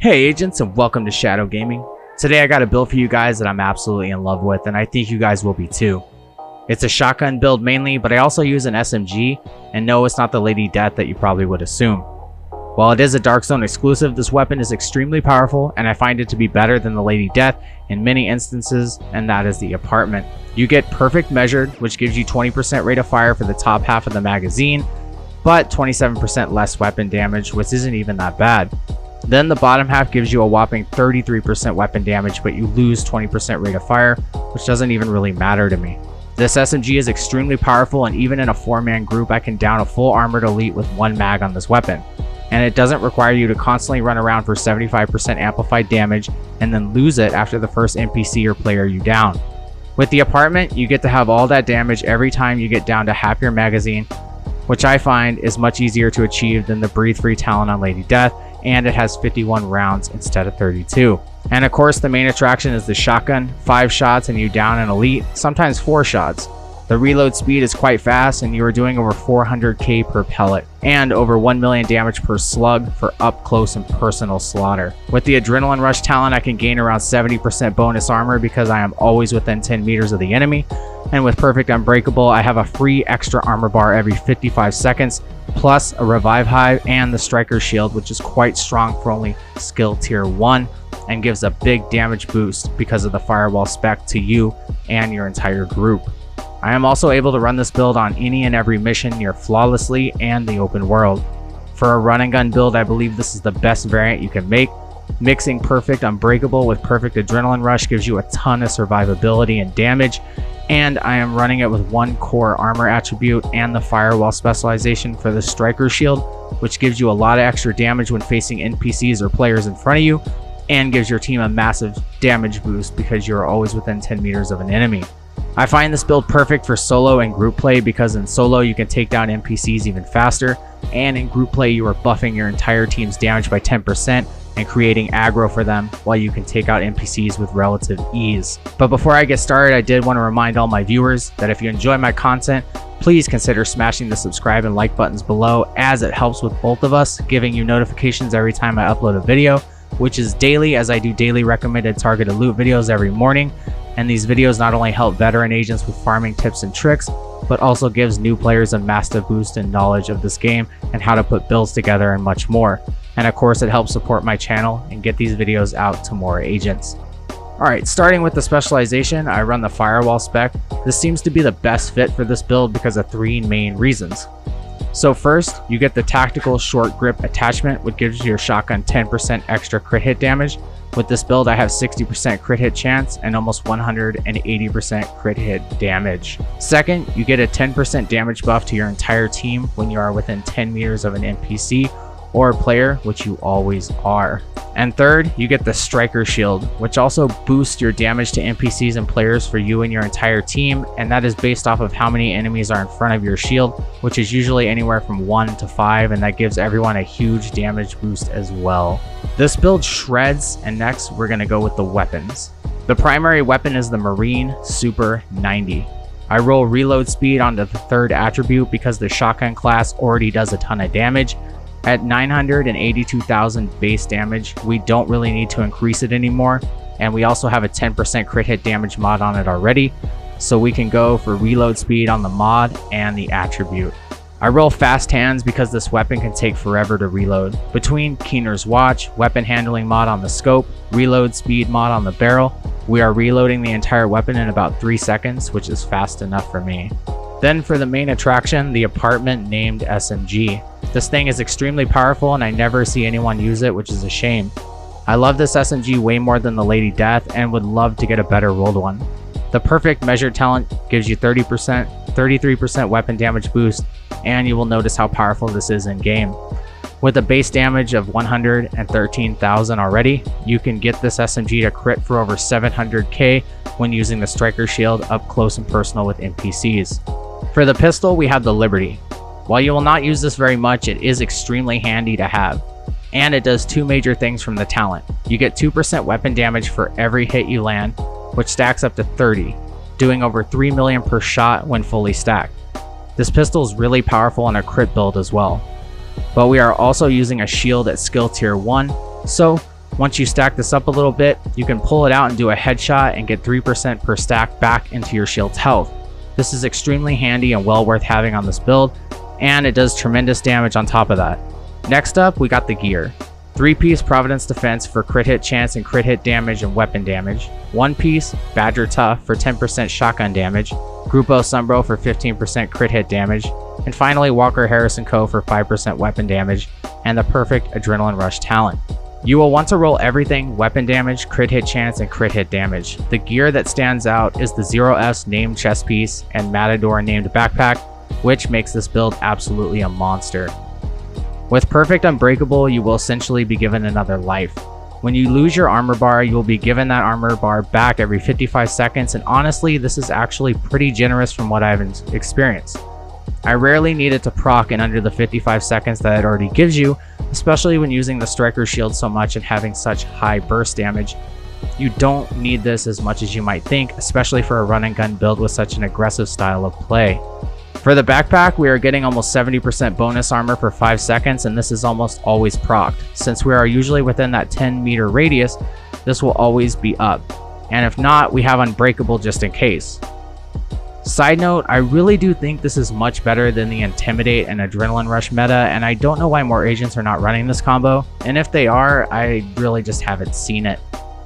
Hey agents, and welcome to Shadow Gaming. Today I got a build for you guys that I'm absolutely in love with, and I think you guys will be too. It's a shotgun build mainly, but I also use an SMG, and no, it's not the Lady Death that you probably would assume. While it is a Dark Zone exclusive, this weapon is extremely powerful, and I find it to be better than the Lady Death in many instances, and that is the apartment. You get perfect measured, which gives you 20% rate of fire for the top half of the magazine, but 27% less weapon damage, which isn't even that bad. Then the bottom half gives you a whopping 33% weapon damage, but you lose 20% rate of fire, which doesn't even really matter to me. This SMG is extremely powerful, and even in a 4-man group I can down a full armored elite with 1 mag on this weapon. And it doesn't require you to constantly run around for 75% amplified damage and then lose it after the first NPC or player you down. With the apartment, you get to have all that damage every time you get down to half your magazine, which I find is much easier to achieve than the breathe free talent on Lady Death, and it has 51 rounds instead of 32. And of course the main attraction is the shotgun. 5 shots and you down an elite, sometimes 4 shots. The reload speed is quite fast, and you are doing over 400k per pellet and over 1 million damage per slug for up close and personal slaughter. With the adrenaline rush talent, I can gain around 70% bonus armor because I am always within 10 meters of the enemy. And with perfect unbreakable, I have a free extra armor bar every 55 seconds, plus a revive hive and the striker shield, which is quite strong for only skill tier 1 and gives a big damage boost because of the firewall spec to you and your entire group. I am also able to run this build on any and every mission near flawlessly and the open world. For a run and gun build, I believe this is the best variant you can make. Mixing perfect unbreakable with perfect adrenaline rush gives you a ton of survivability and damage, and I am running it with 1 core armor attribute and the firewall specialization for the striker shield, which gives you a lot of extra damage when facing NPCs or players in front of you, and gives your team a massive damage boost because you are always within 10 meters of an enemy. I find this build perfect for solo and group play because in solo you can take down NPCs even faster, and in group play you are buffing your entire team's damage by 10% and creating aggro for them, while you can take out NPCs with relative ease. But before I get started, I did want to remind all my viewers that if you enjoy my content, please consider smashing the subscribe and like buttons below, as it helps with both of us, giving you notifications every time I upload a video, which is daily, as I do daily recommended targeted loot videos every morning. And these videos not only help veteran agents with farming tips and tricks, but also gives new players a massive boost in knowledge of this game and how to put builds together and much more. And of course it helps support my channel and get these videos out to more agents. Alright, starting with the specialization, I run the firewall spec. This seems to be the best fit for this build because of 3 main reasons. So first, you get the tactical short grip attachment, which gives your shotgun 10% extra crit hit damage. With this build I have 60% crit hit chance and almost 180% crit hit damage. Second, you get a 10% damage buff to your entire team when you are within 10 meters of an NPC or a player, which you always are. And third, you get the striker shield, which also boosts your damage to NPCs and players for you and your entire team, and that is based off of how many enemies are in front of your shield, which is usually anywhere from 1 to 5, and that gives everyone a huge damage boost as well. This build shreds, and next we're going to go with the weapons. The primary weapon is the Marine Super 90. I roll reload speed onto the 3rd attribute because the shotgun class already does a ton of damage. At 982,000 base damage, we don't really need to increase it anymore, and we also have a 10% crit hit damage mod on it already, so we can go for reload speed on the mod and the attribute. I roll fast hands because this weapon can take forever to reload. Between Keener's Watch, weapon handling mod on the scope, reload speed mod on the barrel, we are reloading the entire weapon in about 3 seconds, which is fast enough for me. Then for the main attraction, the apartment named SMG. This thing is extremely powerful and I never see anyone use it, which is a shame. I love this SMG way more than the Lady Death and would love to get a better rolled one. The perfect measured talent gives you 33% weapon damage boost, and you will notice how powerful this is in game. With a base damage of 113,000 already, you can get this SMG to crit for over 700k when using the striker shield up close and personal with NPCs. For the pistol, we have the Liberty. While you will not use this very much, it is extremely handy to have. And it does 2 major things from the talent. You get 2% weapon damage for every hit you land, which stacks up to 30, doing over 3 million per shot when fully stacked. This pistol is really powerful in a crit build as well. But we are also using a shield at skill tier 1, so Once you stack this up a little bit, you can pull it out and do a headshot and get 3% per stack back into your shield's health. This is extremely handy and well worth having on this build, and it does tremendous damage on top of that. Next up, we got the gear. 3-piece Providence Defense for crit hit chance and crit hit damage and weapon damage. 1-piece Badger Tough for 10% shotgun damage. Grupo Sombro for 15% crit hit damage. And finally, Walker Harrison Co. for 5% weapon damage and the perfect Adrenaline Rush talent. You will want to roll everything: weapon damage, crit hit chance, and crit hit damage. The gear that stands out is the 0S named chest piece and Matador named backpack, which makes this build absolutely a monster. With Perfect Unbreakable, you will essentially be given another life. When you lose your armor bar, you will be given that armor bar back every 55 seconds, and honestly, this is actually pretty generous from what I've experienced. I rarely need it to proc in under the 55 seconds that it already gives you, especially when using the Striker Shield so much and having such high burst damage. You don't need this as much as you might think, especially for a run and gun build with such an aggressive style of play. For the backpack, we are getting almost 70% bonus armor for 5 seconds, and this is almost always procced. Since we are usually within that 10-meter radius, this will always be up. And if not, we have Unbreakable just in case. Side note, I really do think this is much better than the Intimidate and Adrenaline Rush meta, and I don't know why more agents are not running this combo. And if they are, I really just haven't seen it.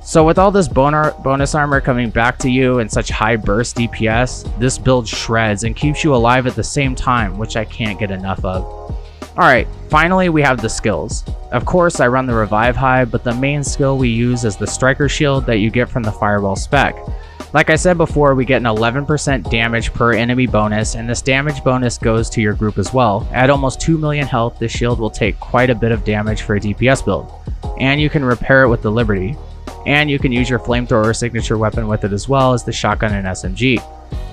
So with all this bonus armor coming back to you and such high burst DPS, this build shreds and keeps you alive at the same time, which I can't get enough of. Alright, finally we have the skills. Of course I run the Revive High, but the main skill we use is the Striker Shield that you get from the Firewall spec. Like I said before, we get an 11% damage per enemy bonus, and this damage bonus goes to your group as well. At almost 2 million health, this shield will take quite a bit of damage for a DPS build. And you can repair it with the Liberty. And you can use your flamethrower signature weapon with it as well as the shotgun and SMG.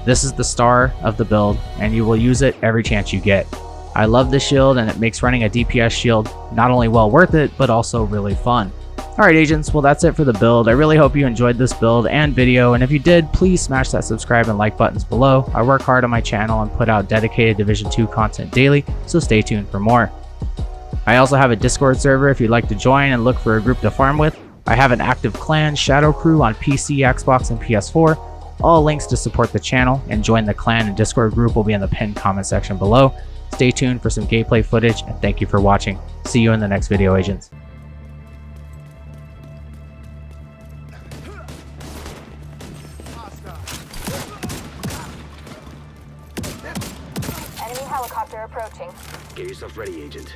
This is the star of the build, and you will use it every chance you get. I love this shield, and it makes running a DPS shield not only well worth it, but also really fun. Alright agents, well that's it for the build. I really hope you enjoyed this build and video, and if you did, please smash that subscribe and like buttons below. I work hard on my channel and put out dedicated Division 2 content daily, so stay tuned for more. I also have a Discord server if you'd like to join and look for a group to farm with. I have an active clan, Shadow Crew, on PC, Xbox, and PS4. All links to support the channel and join the clan and Discord group will be in the pinned comment section below. Stay tuned for some gameplay footage, and thank you for watching. See you in the next video, agents. Enemy helicopter approaching. Get yourself ready, agent.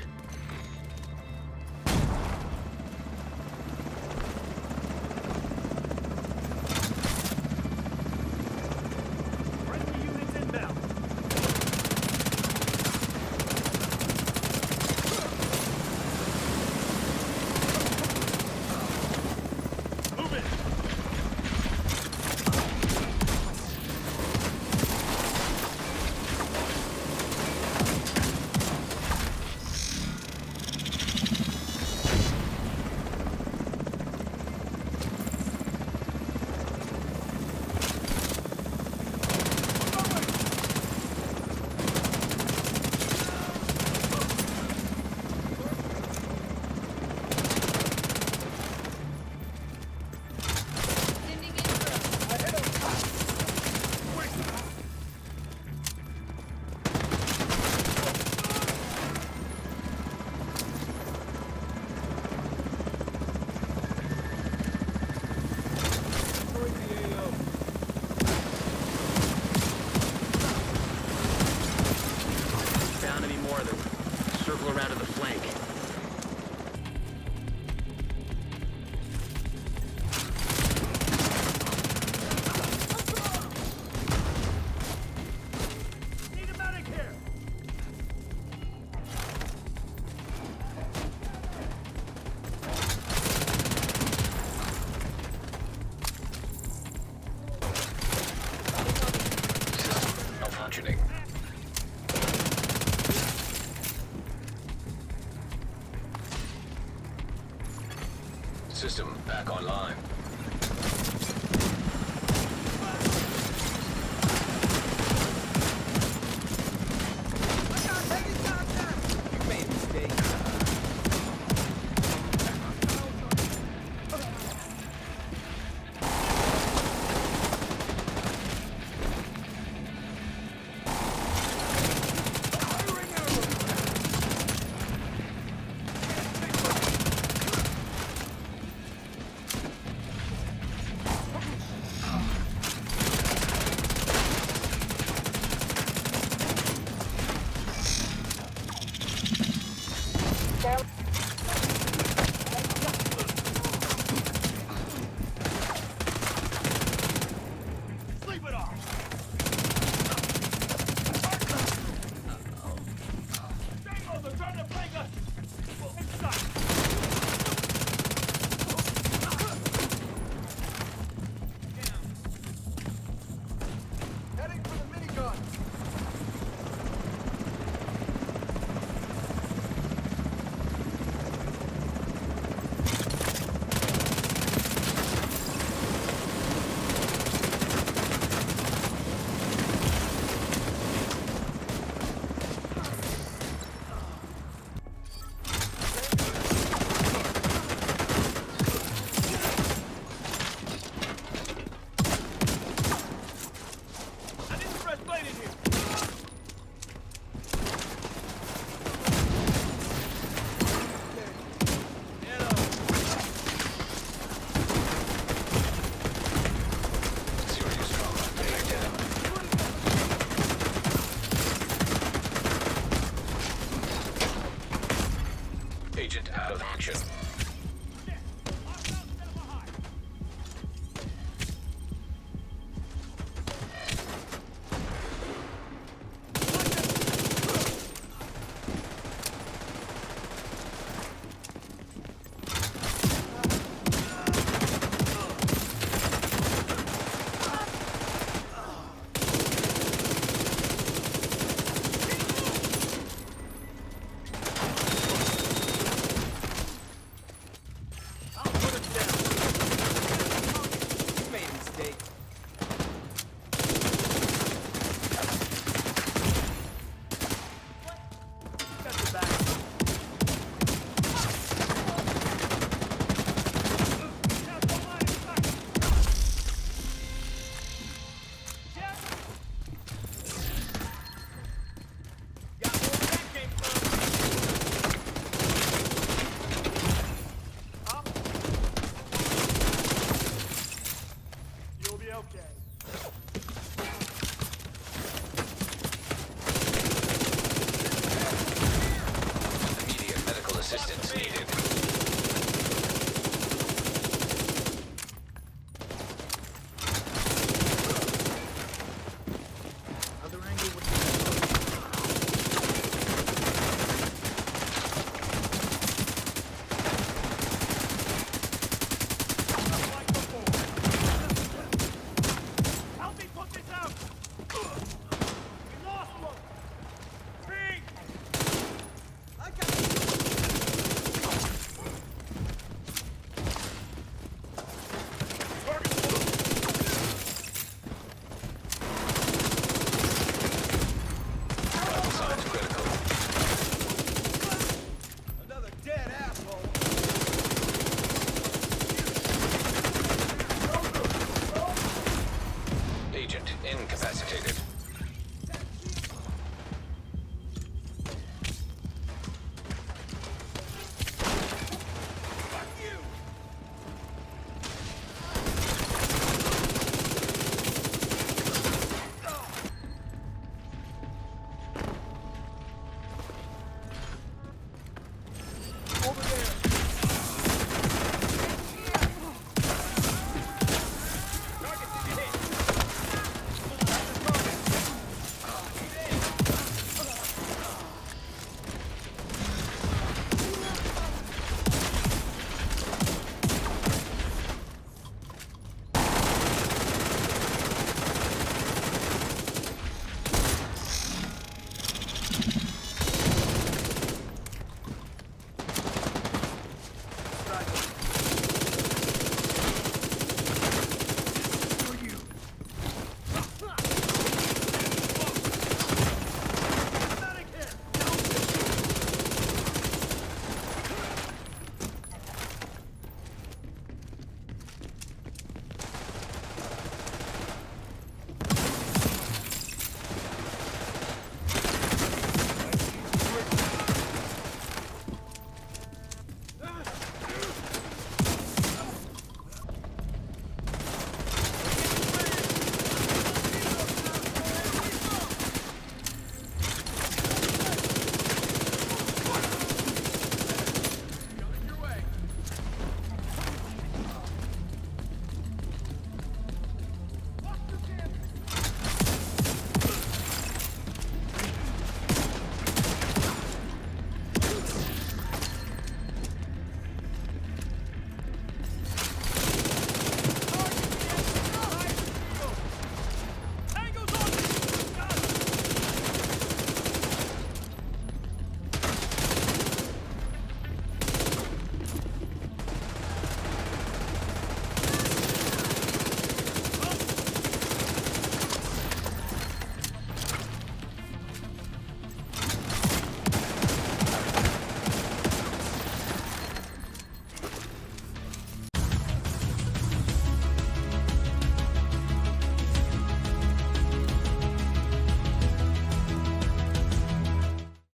Okay.